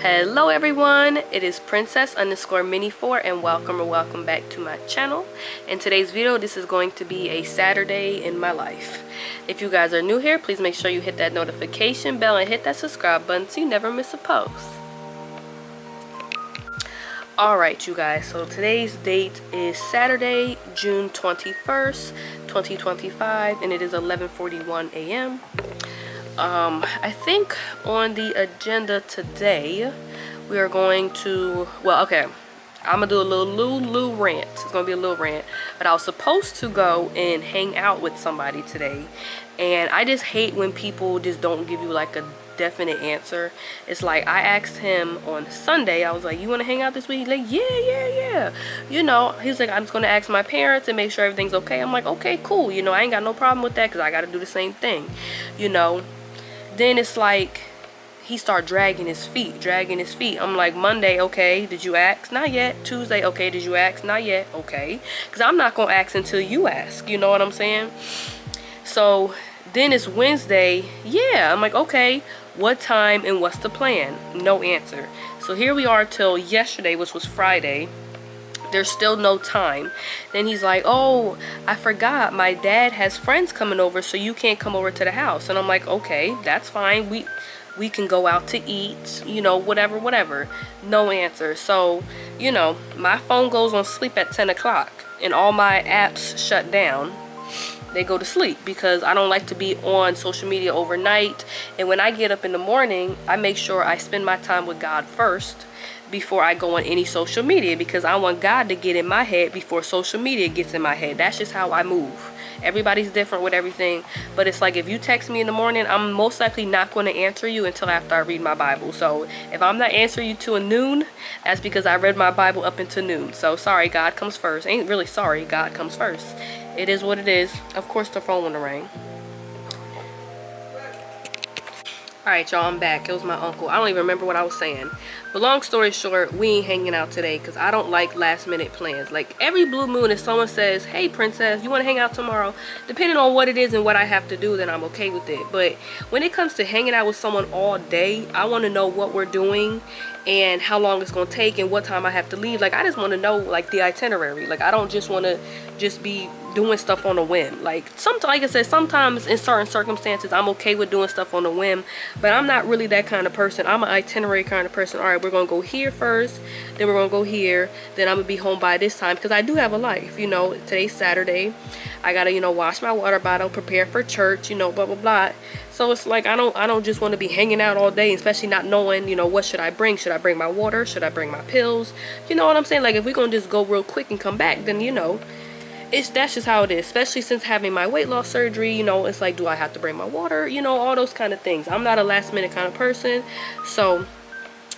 Hello everyone, it is princess_mini4 and welcome back to my channel. In today's video, this is going to be a Saturday in my life. If you guys are new here, please make sure you hit that notification bell and hit that subscribe button so you never miss a post. Alright you guys, so today's date is Saturday, June 21st, 2025, and it is 11:41 a.m. I think on the agenda today, we are going to, well, okay, I'm gonna do a little rant. It's gonna be a little rant, but I was supposed to go and hang out with somebody today, and I just hate when people just don't give you like a definite answer. It's like I asked him on Sunday, I was like, you want to hang out this week? He's like, yeah, you know. He's like, I'm just gonna ask my parents and make sure everything's okay. I'm like, okay, cool, you know, I ain't got no problem with that because I got to do the same thing, you know. Then it's like he started dragging his feet. I'm like, Monday, okay, did you ask? Not yet. Tuesday, okay, did you ask? Not yet. Okay, because I'm not gonna ask until you ask, you know what I'm saying? So then it's Wednesday. Yeah, I'm like, okay, what time and what's the plan? No answer. So here we are till yesterday, which was Friday. There's still no time. Then he's like, oh, I forgot, my dad has friends coming over, so you can't come over to the house. And I'm like, okay, that's fine, we can go out to eat, you know, whatever. No answer. So, you know, my phone goes on sleep at 10 o'clock and all my apps shut down. They go to sleep because I don't like to be on social media overnight. And when I get up in the morning, I make sure I spend my time with God first before I go on any social media, because I want God to get in my head before social media gets in my head. That's just how I move. Everybody's different with everything, but it's like if you text me in the morning, I'm most likely not going to answer you until after I read my Bible. So if I'm not answering you till noon, that's because I read my Bible up until noon. So sorry, God comes first. Ain't really sorry, God comes first. It is what it is. Of course the phone wouldn't ring. Alright y'all, I'm back. It was my uncle. I don't even remember what I was saying. But long story short, we ain't hanging out today because I don't like last minute plans. Like every blue moon, if someone says, hey princess, you want to hang out tomorrow? Depending on what it is and what I have to do, then I'm okay with it. But when it comes to hanging out with someone all day, I want to know what we're doing and how long it's going to take and what time I have to leave. Like I just want to know like the itinerary. Like I don't just want to just be doing stuff on a whim. Like I said, sometimes in certain circumstances I'm okay with doing stuff on a whim, but I'm not really that kind of person. I'm an itinerary kind of person. All right, we're gonna go here first, then we're gonna go here, then I'm gonna be home by this time, because I do have a life, you know. Today's Saturday, I gotta, you know, wash my water bottle, prepare for church, you know, blah blah blah. So it's like I don't just want to be hanging out all day, especially not knowing, you know, what should I bring. Should I bring my water? Should I bring my pills? You know what I'm saying? Like if we're gonna just go real quick and come back, then you know, that's just how it is. Especially since having my weight loss surgery, you know, it's like, do I have to bring my water? You know, all those kind of things. I'm not a last minute kind of person. So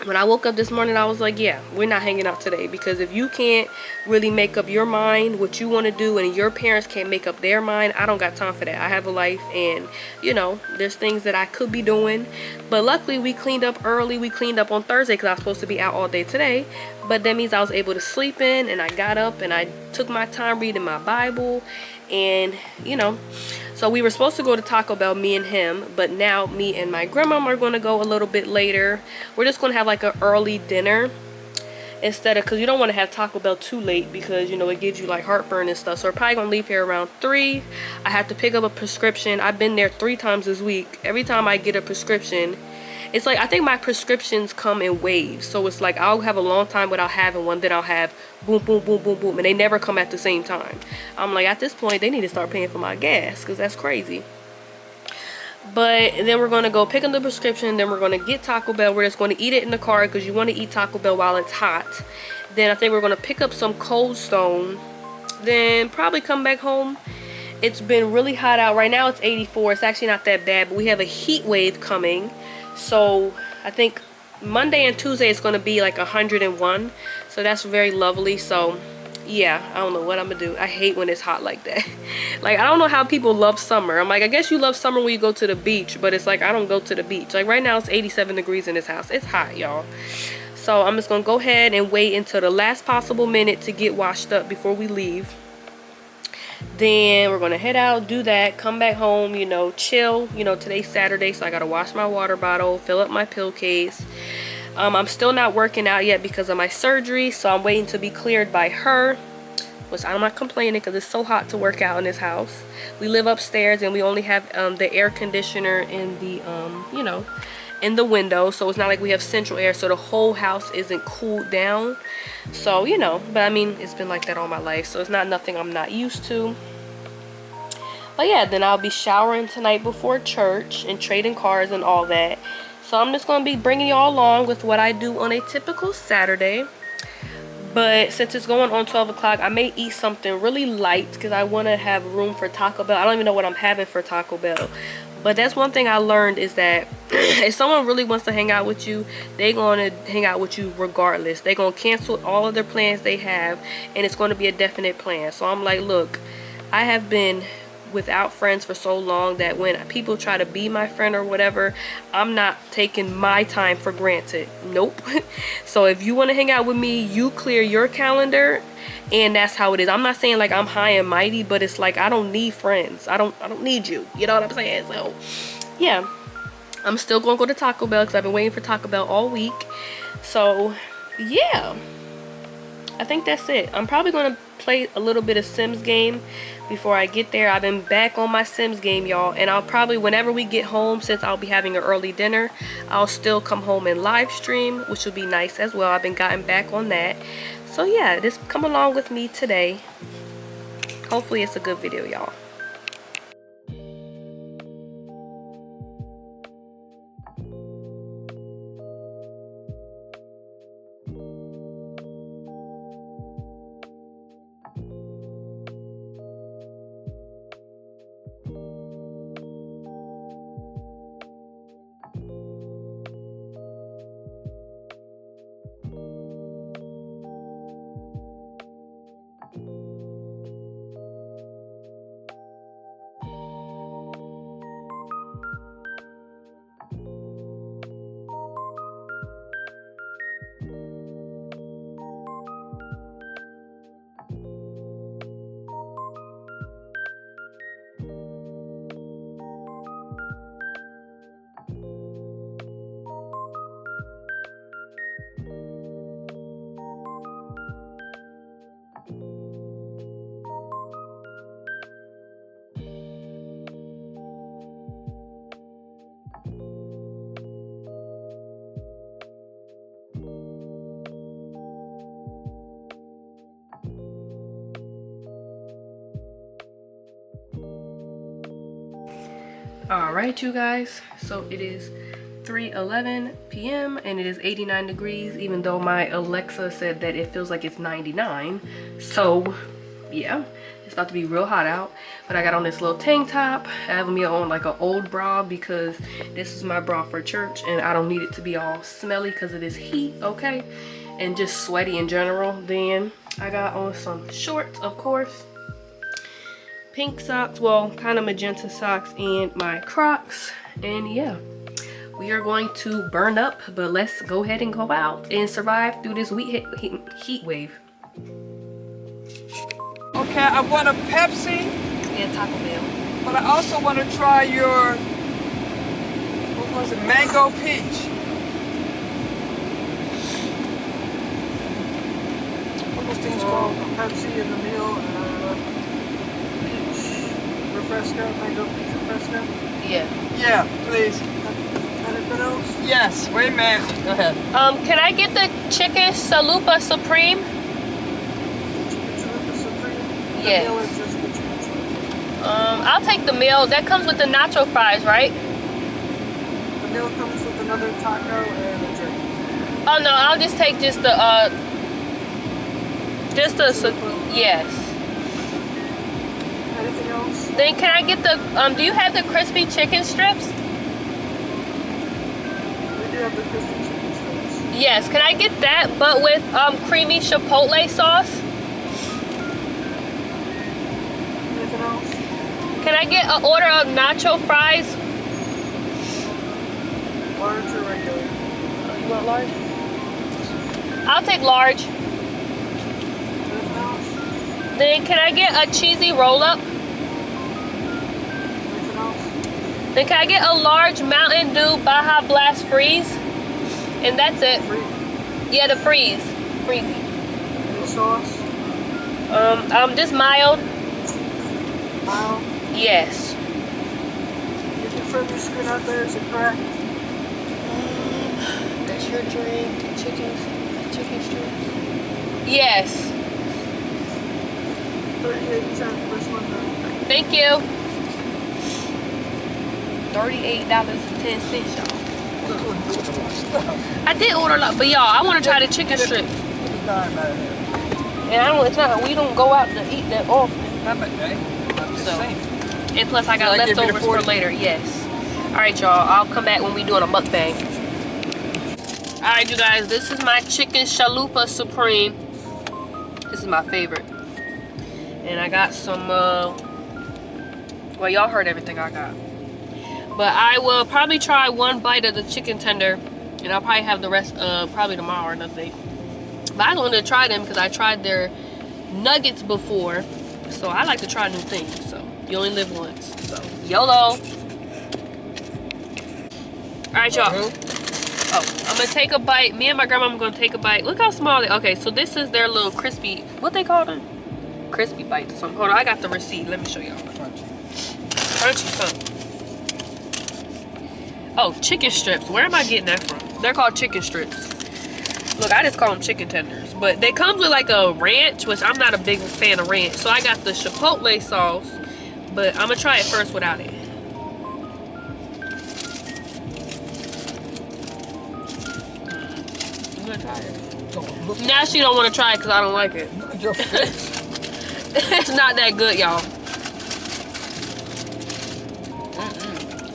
when I woke up this morning, I was like, yeah, we're not hanging out today, because if you can't really make up your mind what you want to do and your parents can't make up their mind, I don't got time for that. I have a life, and you know, there's things that I could be doing. But luckily we cleaned up early. We cleaned up on Thursday because I was supposed to be out all day today, but that means I was able to sleep in, and I got up and I took my time reading my Bible. And you know, so we were supposed to go to Taco Bell, me and him, but now me and my grandma are going to go a little bit later. We're just going to have like an early dinner instead of, because you don't want to have Taco Bell too late, because you know it gives you like heartburn and stuff. So we're probably going to leave here around 3. I have to pick up a prescription. I've been there 3 times this week. Every time I get a prescription, it's like, I think my prescriptions come in waves. So it's like I'll have a long time without having one, then I'll have boom, boom, boom, boom, boom, and they never come at the same time. I'm like, at this point, they need to start paying for my gas, because that's crazy. But then we're going to go pick up the prescription, then we're going to get Taco Bell. We're just going to eat it in the car, because you want to eat Taco Bell while it's hot. Then I think we're going to pick up some Cold Stone, then probably come back home. It's been really hot out. Right now it's 84. It's actually not that bad, but we have a heat wave coming. So I think Monday and Tuesday it's going to be like 101. So that's very lovely. So yeah, I don't know what I'm gonna do. I hate when it's hot like that. Like I don't know how people love summer. I'm like, I guess you love summer when you go to the beach, but it's like I don't go to the beach. Like right now it's 87 degrees in this house. It's hot, y'all. So I'm just gonna go ahead and wait until the last possible minute to get washed up before we leave. Then we're gonna head out, do that, come back home, you know, chill. You know, today's Saturday, so I gotta wash my water bottle, fill up my pill case. I'm still not working out yet because of my surgery, so I'm waiting to be cleared by her, which I'm not complaining because it's so hot to work out in this house. We live upstairs and we only have the air conditioner in the you know, in the window, so it's not like we have central air, so the whole house isn't cooled down. So, you know, but I mean, it's been like that all my life, so it's not nothing I'm not used to. But yeah, then I'll be showering tonight before church and trading cards and all that. So I'm just going to be bringing y'all along with what I do on a typical Saturday. But since it's going on 12 o'clock, I may eat something really light because I want to have room for Taco Bell. I don't even know what I'm having for Taco Bell. But that's one thing I learned, is that if someone really wants to hang out with you, they're going to hang out with you regardless. They're going to cancel all of their plans they have, and it's going to be a definite plan. So I'm like, look, I have been without friends for so long that when people try to be my friend or whatever, I'm not taking my time for granted. Nope. So if you want to hang out with me, you clear your calendar, and that's how it is. I'm not saying like I'm high and mighty, but it's like I don't need friends. I don't need you. You know what I'm saying? So yeah, I'm still gonna go to Taco Bell because I've been waiting for Taco Bell all week. So yeah, I think that's it. I'm probably gonna play a little bit of Sims game before I get there. I've been back on my Sims game, y'all, and I'll probably, whenever we get home, since I'll be having an early dinner, I'll still come home and live stream, which will be nice as well. I've been gotten back on that. So yeah, just come along with me today. Hopefully it's a good video, y'all. All right, you guys, so it is 3:11 p.m. and it is 89 degrees, even though my Alexa said that it feels like it's 99. So yeah, it's about to be real hot out. But I got on this little tank top. I have me on like an old bra because this is my bra for church, and I don't need it to be all smelly because of this heat, okay, and just sweaty in general. Then I got on some shorts, of course, pink socks, well, kind of magenta socks, and my Crocs. And yeah, we are going to burn up, but let's go ahead and go out and survive through this heat wave. Okay, I want a Pepsi And Taco Bell. but I also want to try your, what was it, mango peach. What was things called? A Pepsi in the meal, peach refresco, mango peach refresco. Yeah. Yeah, please. Anything else? Yes, wait a minute. Go ahead. Can I get the chicken Chalupa Supreme? Chicken chalupa supreme? Yes. The meal is just the chicken chalupa. I'll take the meal. That comes with the nacho fries, right? The meal comes with another taco and a drink. Oh no, I'll just take just the yes. Anything else? Then can I get the do you have the crispy chicken strips? We do have the crispy chicken strips. Yes, can I get that, but with creamy chipotle sauce? Anything else? Can I get an order of nacho fries? Large or regular? Oh, you want large? I'll take large. Anything else? Then can I get a cheesy roll-up? Anything else? Then can I get a large Mountain Dew Baja Blast Freeze? And that's it. Yeah, the freeze. Freezy. Any sauce? Just mild. Mild? Yes. Is it from your screen out there? Is it correct? That's your drink. Chicken strips. Yes. 38 cents first one though. Thank you. $38.10, y'all. I did order a lot, but y'all, I want to try the chicken strips. And we don't go out to eat that often. So, and plus I got leftovers for later, yes. Alright y'all, I'll come back when we doing a mukbang. Alright you guys, this is my chicken chalupa supreme. This is my favorite. And I got some, well y'all heard everything I got. But I will probably try one bite of the chicken tender. And I'll probably have the rest probably tomorrow or another day. But I wanted to try them because I tried their nuggets before. So I like to try new things. So you only live once. So YOLO. Alright y'all. Oh, I'm gonna take a bite. Me and my grandma are gonna take a bite. Look how small they. Okay, so this is their little crispy. What they call them? Crispy bites or something. Hold on, I got the receipt. Let me show y'all. Crunchy something. Oh, chicken strips. Where am I getting that from? They're called chicken strips. Look, I just call them chicken tenders. But they come with like a ranch, which I'm not a big fan of ranch. So I got the chipotle sauce. But I'm gonna try it first without it. I'm gonna try it. Now she don't want to try it because I don't like it. Look at your face. It's not that good, y'all.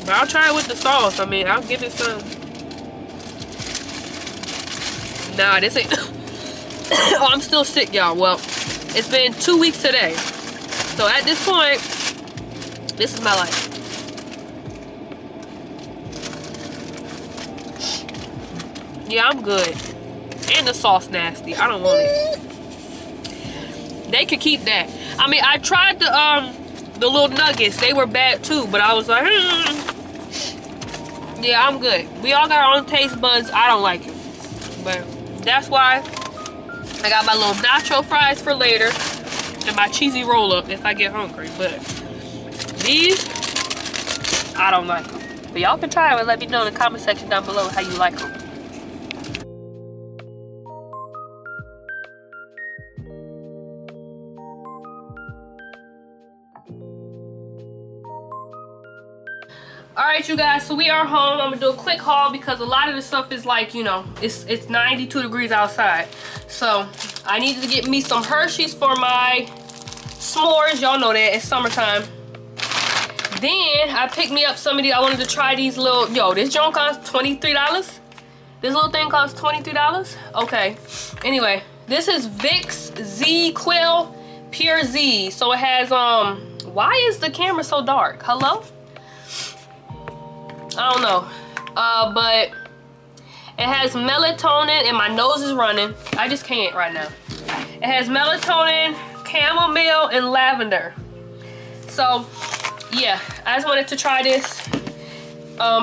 But I'll try it with the sauce. I mean, I'll give it some. Nah, this ain't. Oh, I'm still sick, y'all. Well, it's been 2 weeks today. So at this point, this is my life. Yeah, I'm good. And the sauce nasty. I don't want it. They could keep that. I mean, I tried the little nuggets. They were bad too, but I was like, yeah, I'm good. We all got our own taste buds. I don't like it. But that's why I got my little nacho fries for later and my cheesy roll up if I get hungry. But these, I don't like them. But y'all can try them and let me know in the comment section down below how you like them. Alright you guys, so we are home. I'm gonna do a quick haul because a lot of the stuff is like, you know, it's 92 degrees outside. So I needed to get me some Hershey's for my s'mores. Y'all know that, it's summertime. Then I picked me up some of these. I wanted to try these little, yo, this joint costs $23. This little thing costs $23. Okay, anyway, this is Vicks Z Quill Pure Z. So it has, why is the camera so dark? Hello? I don't know, but it has melatonin, and my nose is running. I just can't right now. It has melatonin, chamomile, and lavender. So, yeah, I just wanted to try this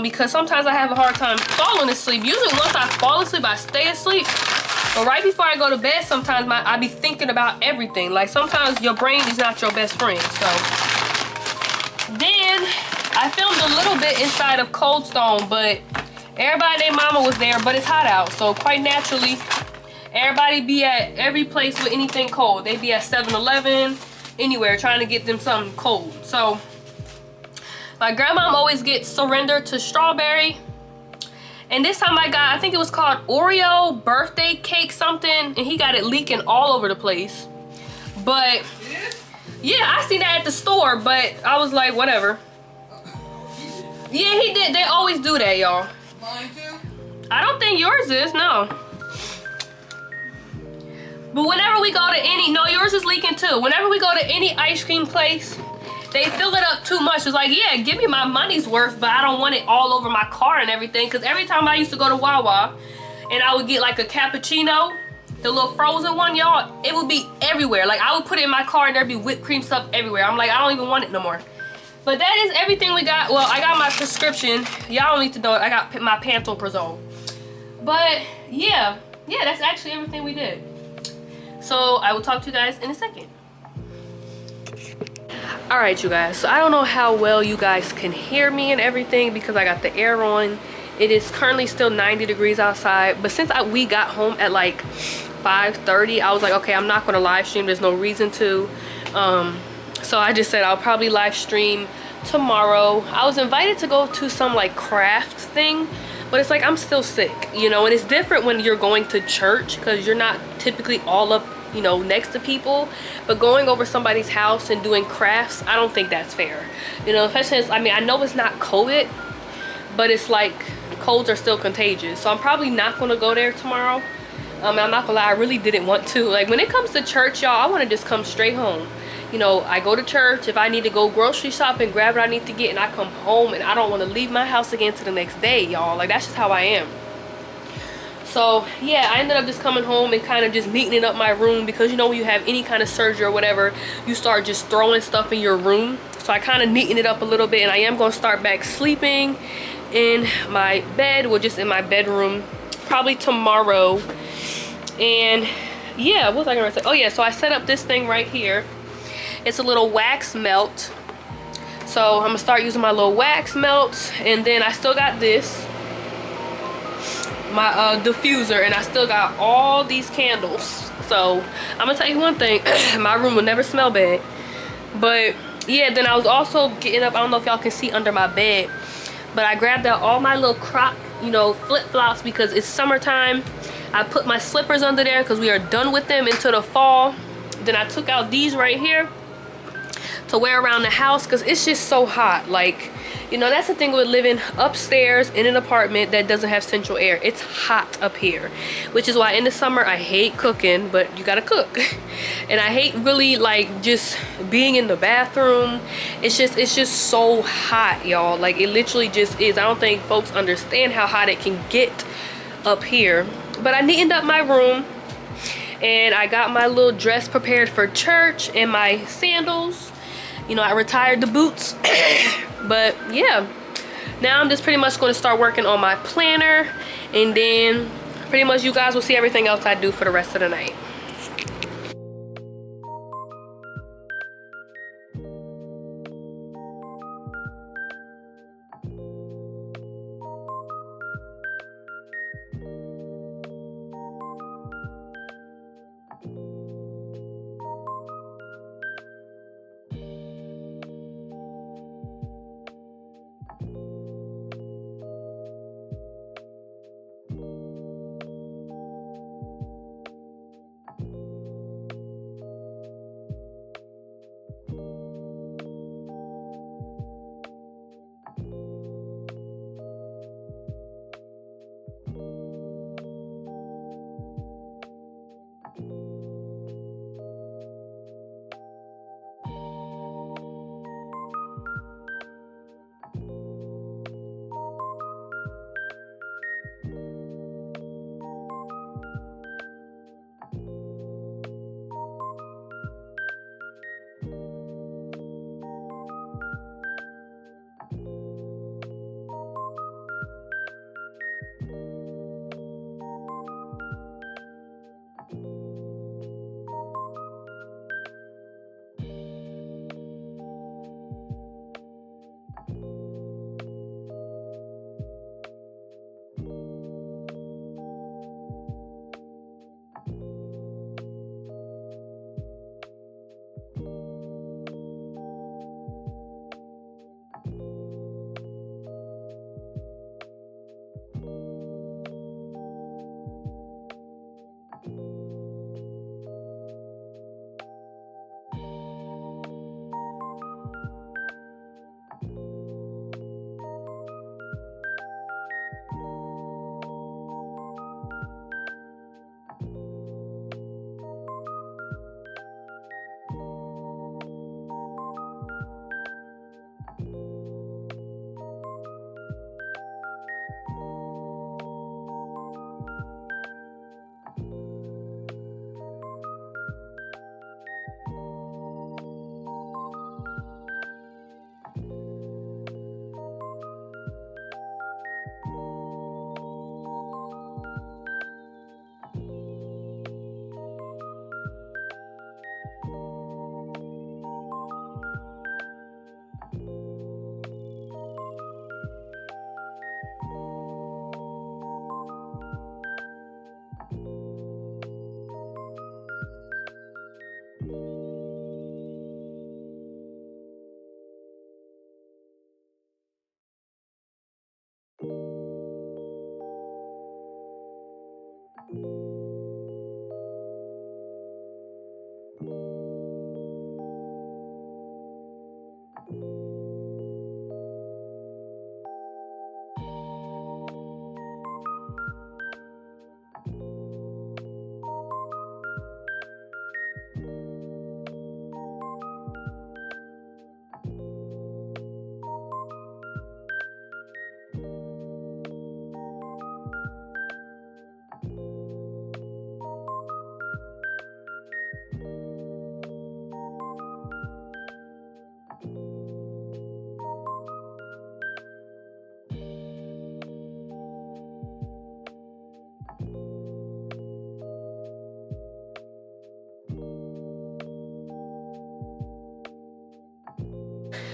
because sometimes I have a hard time falling asleep. Usually once I fall asleep, I stay asleep. But right before I go to bed, sometimes I be thinking about everything. Like sometimes your brain is not your best friend. So, then I filmed a little bit inside of Cold Stone, but everybody and their mama was there, but it's hot out. So quite naturally, everybody be at every place with anything cold. They be at 7-Eleven, anywhere, trying to get them something cold. So my grandma always gets Surrender to Strawberry. And this time I think it was called Oreo birthday cake something, and he got it leaking all over the place. But yeah, I seen that at the store, but I was like, whatever. Yeah, he did. They always do that, y'all. Mine too? I don't think yours is, no. But whenever we go to any, no, yours is leaking too. Whenever we go to any ice cream place, they fill it up too much. It's like, yeah, give me my money's worth, but I don't want it all over my car and everything. Because every time I used to go to Wawa and I would get like a cappuccino, the little frozen one, y'all, it would be everywhere. Like I would put it in my car and there'd be whipped cream stuff everywhere. I'm like, I don't even want it no more. But that is everything we got. Well, I got my prescription. Y'all don't need to know it. I got my pantoprazole. But yeah, that's actually everything we did. So I will talk to you guys in a second. All right, you guys, so I don't know how well you guys can hear me and everything because I got the air on. It is currently still 90 degrees outside, but since we got home at like 5:30, I was like, okay, I'm not gonna live stream, there's no reason to. So I just said I'll probably live stream tomorrow. I was invited to go to some like craft thing, but it's like I'm still sick, you know, and it's different when you're going to church because you're not typically all up, you know, next to people. But going over somebody's house and doing crafts, I don't think that's fair, you know, especially since, I mean, I know it's not COVID, but it's like colds are still contagious, so I'm probably not gonna go there tomorrow. I'm not gonna lie, I really didn't want to. Like, when it comes to church, y'all, I want to just come straight home. You know, I go to church, if I need to go grocery shopping, grab what I need to get, and I come home, and I don't want to leave my house again to the next day, y'all. Like, that's just how I am. So yeah, I ended up just coming home and kind of just neatening up my room, because you know, when you have any kind of surgery or whatever, you start just throwing stuff in your room. So I kind of neatened it up a little bit, and I am going to start back sleeping in my bed, well, just in my bedroom, probably tomorrow. And yeah, what was I gonna say? Oh yeah, so I set up this thing right here. It's a little wax melt. So I'm gonna start using my little wax melts, and then I still got this, my diffuser, and I still got all these candles. So I'm gonna tell you one thing, my room will never smell bad. But yeah, then I was also getting up, I don't know if y'all can see under my bed, but I grabbed out all my little croc, you know, flip-flops, because it's summertime. I put my slippers under there because we are done with them into the fall. Then I took out these right here to wear around the house because it's just so hot. Like, you know, that's the thing with living upstairs in an apartment that doesn't have central air. It's hot up here, which is why in the summer I hate cooking, but you gotta cook. And I hate really like just being in the bathroom. It's just so hot, y'all. Like, it literally just is. I don't think folks understand how hot it can get up here. But I neatened up my room, and I got my little dress prepared for church and my sandals. You know, I retired the boots. But yeah, now I'm just pretty much going to start working on my planner, and then pretty much you guys will see everything else I do for the rest of the night.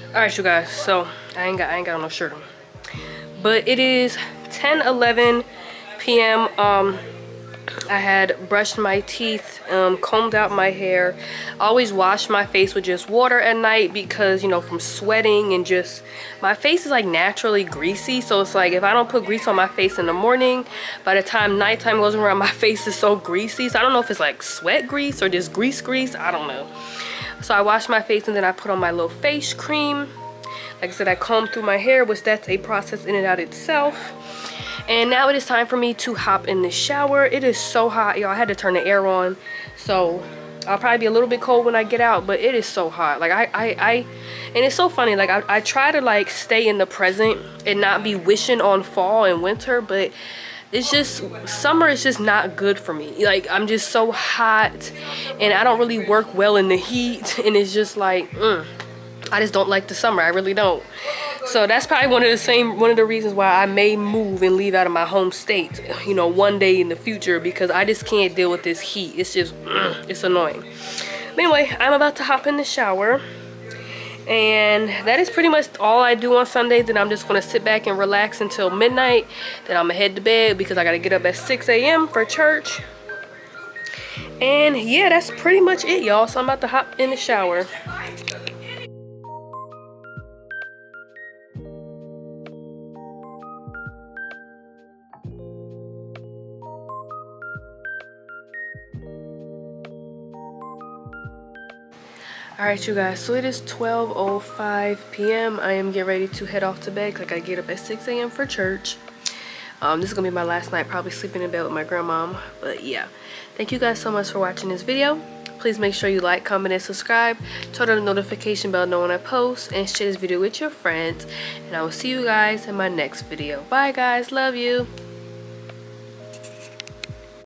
All right, you guys. So I ain't got no shirt on, but it is 10:11 p.m. I had brushed my teeth, combed out my hair. I always wash my face with just water at night because, you know, from sweating and just, my face is like naturally greasy. So it's like if I don't put grease on my face in the morning, by the time nighttime goes around, my face is so greasy. So I don't know if it's like sweat grease or just grease. I don't know. So I wash my face and then I put on my little face cream. Like I said, I comb through my hair, which that's a process in and out itself. And now it is time for me to hop in the shower. It is so hot, y'all. I had to turn the air on. So I'll probably be a little bit cold when I get out, but it is so hot. Like and it's so funny. Like I try to like stay in the present and not be wishing on fall and winter, but it's just, summer is just not good for me. Like I'm just so hot and I don't really work well in the heat. And it's just like, I just don't like the summer. I really don't. So that's probably one of the reasons why I may move and leave out of my home state, you know, one day in the future, because I just can't deal with this heat. It's just, it's annoying. But anyway, I'm about to hop in the shower. And that is pretty much all I do on Sunday. Then I'm just going to sit back and relax until midnight. Then I'm going to head to bed because I got to get up at 6 a.m. for church. And yeah, that's pretty much it, y'all. So I'm about to hop in the shower. Alright, you guys, so it is 12:05 p.m. I am getting ready to head off to bed. Like I get up at 6 a.m. for church. This is gonna be my last night, probably sleeping in bed with my grandmom. But yeah, thank you guys so much for watching this video. Please make sure you like, comment, and subscribe. Turn on the notification bell to know when I post, and share this video with your friends. And I will see you guys in my next video. Bye guys, love you.